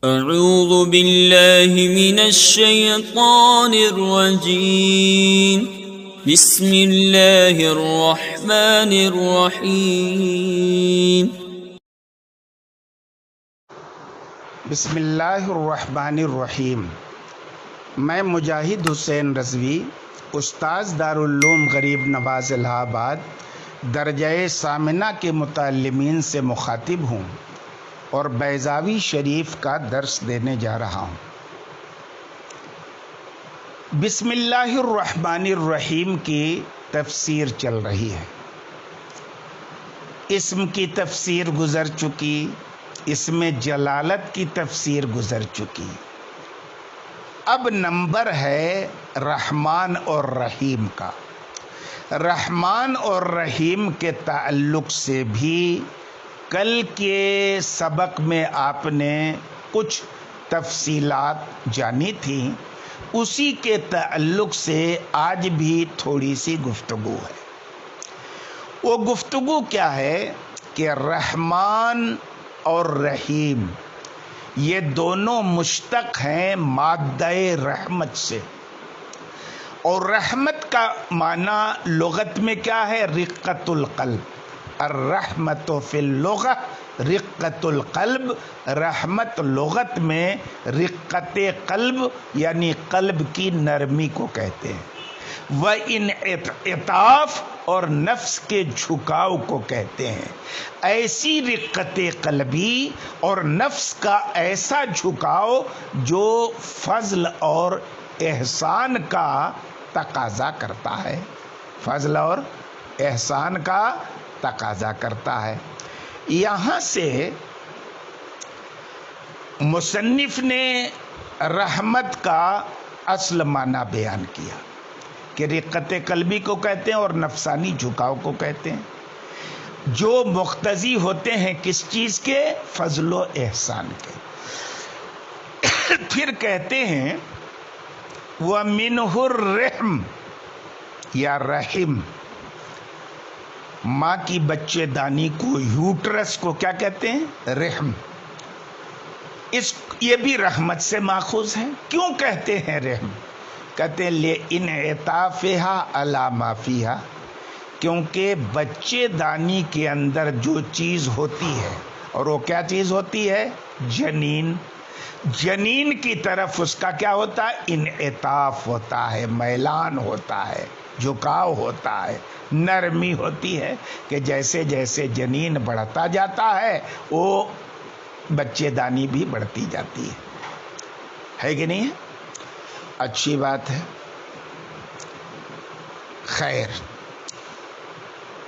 اعوذ باللہ من الشیطان الرجیم بسم اللہ الرحمن الرحیم بسم اللہ الرحمن الرحیم۔ میں مجاہد حسین رضوی، استاذ دارالعلوم غریب نواز الہ آباد درجہ ثامنہ کے متعلمین سے مخاطب ہوں اور بیضاوی شریف کا درس دینے جا رہا ہوں۔ بسم اللہ الرحمن الرحیم کی تفسیر چل رہی ہے۔ اسم کی تفسیر گزر چکی، اسم جلالت کی تفسیر گزر چکی، اب نمبر ہے رحمان اور رحیم کا۔ رحمان اور رحیم کے تعلق سے بھی کل کے سبق میں آپ نے کچھ تفصیلات جانی تھیں، اسی کے تعلق سے آج بھی تھوڑی سی گفتگو ہے۔ وہ گفتگو کیا ہے کہ رحمان اور رحیم یہ دونوں مشتق ہیں مادہ رحمت سے، اور رحمت کا معنی لغت میں کیا ہے؟ رقت القلب۔ الرحمت فی اللغہ رقت القلب، رحمت لغت میں رقت قلب یعنی قلب کی نرمی کو کہتے ہیں، وانعطاف اور نفس کے جھکاؤ کو کہتے ہیں۔ ایسی رقت قلبی اور نفس کا ایسا جھکاؤ جو فضل اور احسان کا تقاضا کرتا ہے، فضل اور احسان کا تقاضا کرتا ہے۔ یہاں سے مصنف نے رحمت کا اصل معنی بیان کیا کہ رقت قلبی کو کہتے ہیں اور نفسانی جھکاؤ کو کہتے ہیں، جو مقتضی ہوتے ہیں کس چیز کے؟ فضل و احسان کے۔ پھر کہتے ہیں وَمِنْهُ الرَّحْمُ یا رحم، ماں کی بچے دانی کو، یوٹرس کو کیا کہتے ہیں؟ رحم۔ یہ بھی رحمت سے ماخوذ ہے۔ کیوں کہتے ہیں رحم؟ کہتے ہیں لِانْعِطَافِهَا عَلَى مَا فِيهَا، کیونکہ بچے دانی کے اندر جو چیز ہوتی ہے، اور وہ کیا چیز ہوتی ہے؟ جنین۔ جنین کی طرف اس کا کیا ہوتا ہے؟ انعطاف ہوتا ہے، میلان ہوتا ہے، جھکاؤ ہوتا ہے، نرمی ہوتی ہے کہ جیسے جیسے جنین بڑھتا جاتا ہے وہ بچے دانی بھی بڑھتی جاتی ہے کہ نہیں ہے؟ اچھی بات ہے۔ خیر،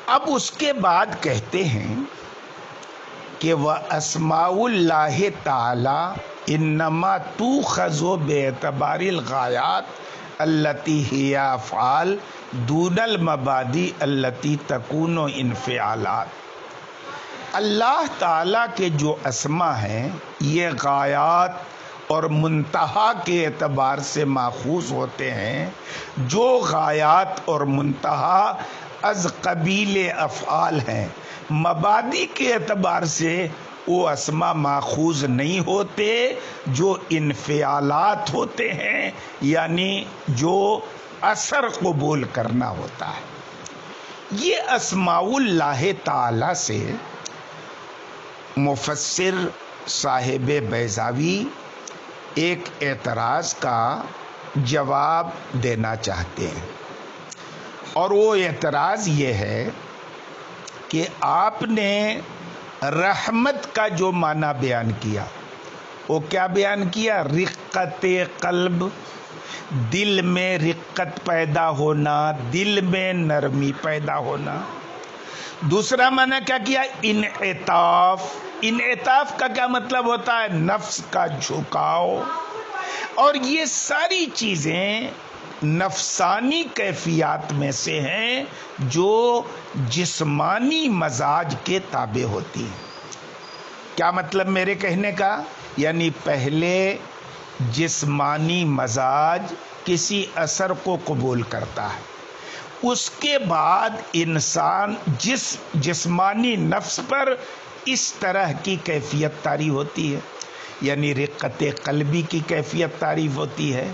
اب اس کے بعد کہتے ہیں کہ وَأَسْمَاءُ اللَّهِ تَعَالَى إِنَّمَا تُؤْخَذُ بِاعْتِبَارِ الْغَایَاتِ الَّتِي هِیَ أَفْعَالٌ دُونَ الْمَبَادِئِ الَّتِي تَكُونُ انفعالات۔ اللہ تعالیٰ کے جو اسما ہیں یہ غایات اور منتہا کے اعتبار سے ماخوذ ہوتے ہیں، جو غایات اور منتہا از قبیل افعال ہیں۔ مبادی کے اعتبار سے وہ اسما ماخوذ نہیں ہوتے جو انفعالات ہوتے ہیں، یعنی جو اثر قبول کرنا ہوتا ہے۔ یہ اسماء اللہ تعالی سے مفسر صاحب بیضاوی ایک اعتراض کا جواب دینا چاہتے ہیں، اور وہ اعتراض یہ ہے کہ آپ نے رحمت کا جو معنی بیان کیا وہ کیا بیان کیا؟ رقت قلب، دل میں رقت پیدا ہونا، دل میں نرمی پیدا ہونا۔ دوسرا معنی کیا کیا؟ انعطاف۔ انعطاف کا کیا مطلب ہوتا ہے؟ نفس کا جھکاؤ۔ اور یہ ساری چیزیں نفسانی کیفیات میں سے ہیں جو جسمانی مزاج کے تابع ہوتی ہیں۔ کیا مطلب میرے کہنے کا؟ یعنی پہلے جسمانی مزاج کسی اثر کو قبول کرتا ہے، اس کے بعد انسان جسمانی نفس پر اس طرح کی کیفیت طاری ہوتی ہے یعنی رقت قلبی کی کیفیت تعریف ہوتی ہے،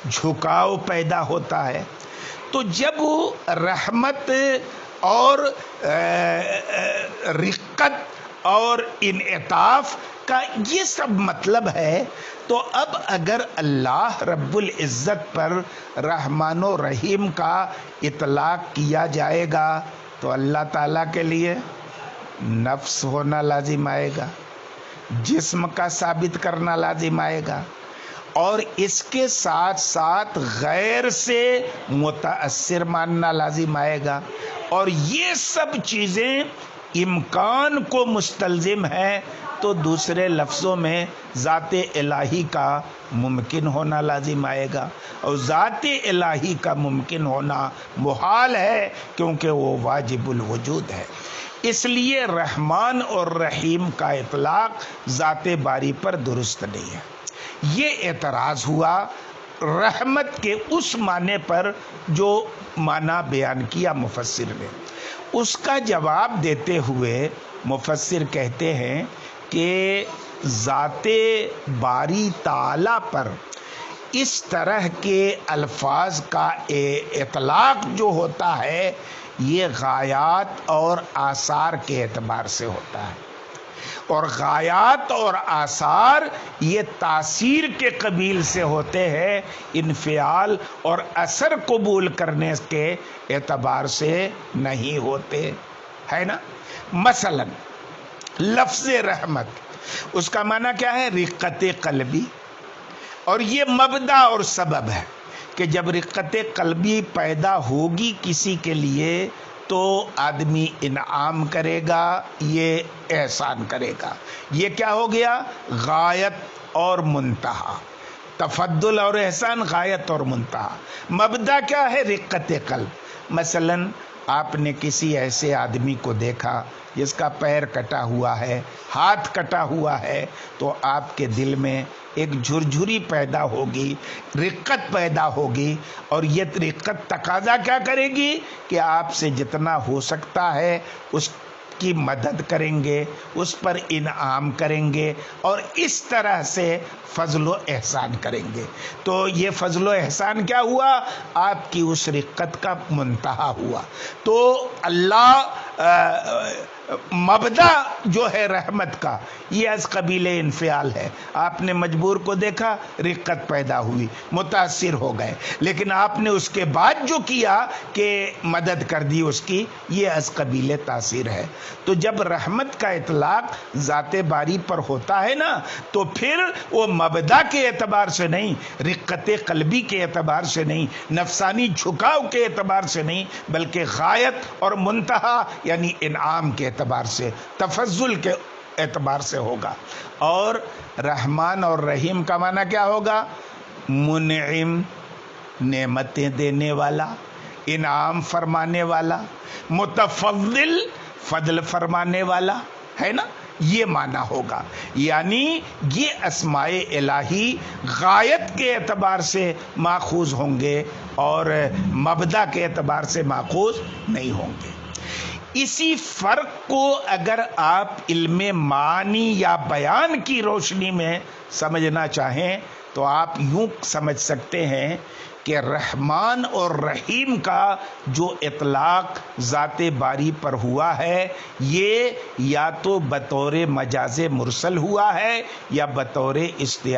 جھکاؤ پیدا ہوتا ہے۔ تو جب رحمت اور رقت اور انعطاف کا یہ سب مطلب ہے، تو اب اگر اللہ رب العزت پر رحمان و رحیم کا اطلاق کیا جائے گا تو اللہ تعالیٰ کے لیے نفس ہونا لازم آئے گا، جسم کا ثابت کرنا لازم آئے گا، اور اس کے ساتھ ساتھ غیر سے متاثر ماننا لازم آئے گا، اور یہ سب چیزیں امکان کو مستلزم ہے، تو دوسرے لفظوں میں ذات الہی کا ممکن ہونا لازم آئے گا، اور ذات الہی کا ممکن ہونا محال ہے کیونکہ وہ واجب الوجود ہے۔ اس لیے رحمان اور رحیم کا اطلاق ذات باری پر درست نہیں ہے۔ یہ اعتراض ہوا رحمت کے اس معنی پر جو معنی بیان کیا مفسر نے۔ اس کا جواب دیتے ہوئے مفسر کہتے ہیں کہ ذات باری تعالی پر اس طرح کے الفاظ کا اطلاق جو ہوتا ہے یہ غایات اور آثار کے اعتبار سے ہوتا ہے، اور غایات اور آثار یہ تاثیر کے قبیل سے ہوتے ہیں، انفعال اور اثر قبول کرنے کے اعتبار سے نہیں ہوتے، ہے نا۔ مثلا لفظ رحمت، اس کا معنی کیا ہے؟ رقت قلبی، اور یہ مبدا اور سبب ہے کہ جب رقت قلبی پیدا ہوگی کسی کے لیے تو آدمی انعام کرے گا، یہ احسان کرے گا۔ یہ کیا ہو گیا؟ غایت اور منتہا، تفضل اور احسان، غایت اور منتہا۔ مبدا کیا ہے؟ رقت قلب۔ مثلا آپ نے کسی ایسے آدمی کو دیکھا جس کا پیر کٹا ہوا ہے، ہاتھ کٹا ہوا ہے، تو آپ کے دل میں ایک جھرجھری پیدا ہوگی، رقت پیدا ہوگی، اور یہ رقت تقاضا کیا کرے گی کہ آپ سے جتنا ہو سکتا ہے اس کی مدد کریں گے، اس پر انعام کریں گے، اور اس طرح سے فضل و احسان کریں گے۔ تو یہ فضل و احسان کیا ہوا؟ آپ کی اس رقت کا منتہا ہوا۔ تو اللہ مبدا جو ہے رحمت کا یہ از قبیل انفعال ہے۔ آپ نے مجبور کو دیکھا، رقت پیدا ہوئی، متاثر ہو گئے، لیکن آپ نے اس کے بعد جو کیا کہ مدد کر دی اس کی، یہ از قبیل تاثیر ہے۔ تو جب رحمت کا اطلاق ذات باری پر ہوتا ہے نا، تو پھر وہ مبدا کے اعتبار سے نہیں، رقت قلبی کے اعتبار سے نہیں، نفسانی جھکاؤ کے اعتبار سے نہیں، بلکہ غایت اور منتہا یعنی انعام کے اعتبار سے، تفضل کے اعتبار سے ہوگا۔ اور رحمان اور رحیم کا معنی کیا ہوگا؟ منعم، نعمتیں دینے والا، انعام فرمانے والا، متفضل، فضل فرمانے والا، ہے نا، یہ معنی ہوگا۔ یعنی یہ اسماء الہی غایت کے اعتبار سے ماخوذ ہوں گے اور مبدا کے اعتبار سے ماخوذ نہیں ہوں گے۔ اسی فرق کو اگر آپ علم معانی یا بیان کی روشنی میں سمجھنا چاہیں تو آپ یوں سمجھ سکتے ہیں کہ رحمان اور رحیم کا جو اطلاق ذات باری پر ہوا ہے یہ یا تو بطور مجاز مرسل ہوا ہے یا بطور استعارہ